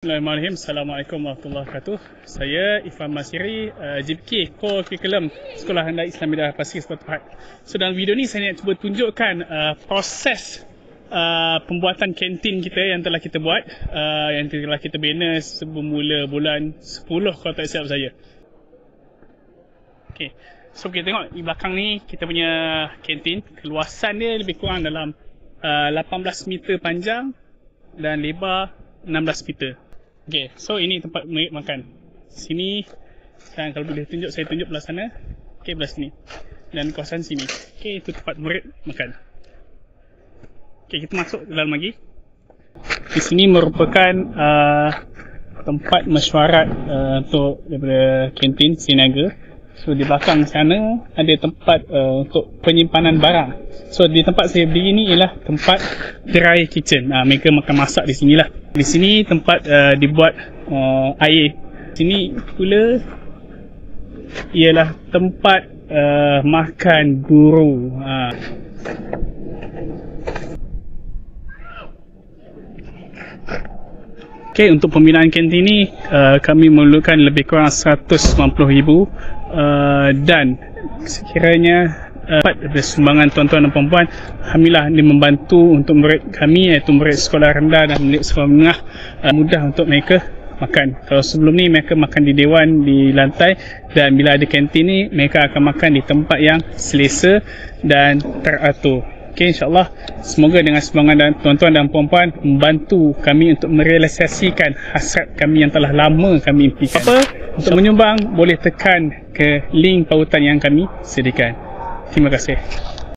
Bismillahirrahmanirrahim. Assalamualaikum warahmatullahi wabarakatuh. Saya Ifan Masiri, JPK Core Curriculum Sekolah Rendah Islam Midah Pasir Sebatu Pahat. So dalam video ni saya nak cuba tunjukkan proses pembuatan kantin kita yang telah kita buat, yang telah kita bina bermula bulan 10 kalau tak silap saya. Okay. So kita tengok di belakang ni kita punya kantin. Keluasan dia lebih kurang dalam 18 meter panjang dan lebar 16 meter. Okay, so ini tempat murid makan. Sini, dan kalau boleh tunjuk, saya tunjuk belah sana. Okay, belah sini. Dan kawasan sini. Okay, itu tempat murid makan. Okay, kita masuk ke dalam lagi. Di sini merupakan tempat mesyuarat untuk daripada kantin Sinaga. So di belakang sana ada tempat untuk penyimpanan barang. So di tempat saya berdiri ni ialah tempat dry kitchen. Mereka makan masak di sinilah. Di sini tempat dibuat air. Sini pula ialah tempat makan burung. Okay, untuk pembinaan kantin ni kami memerlukan lebih kurang 190,000 dan sekiranya daripada sumbangan tuan-tuan dan puan-puan, alhamdulillah ini membantu untuk murid kami, iaitu murid sekolah rendah dan murid sekolah menengah, mudah untuk mereka makan. Kalau sebelum ni mereka makan di dewan, di lantai, dan bila ada kantin ni mereka akan makan di tempat yang selesa dan teratur. Okay, insyaAllah semoga dengan sumbangan dan tuan-tuan dan puan-puan membantu kami untuk merealisasikan hasrat kami yang telah lama kami impikan. Untuk menyumbang boleh tekan ke link pautan yang kami sediakan. Terima kasih.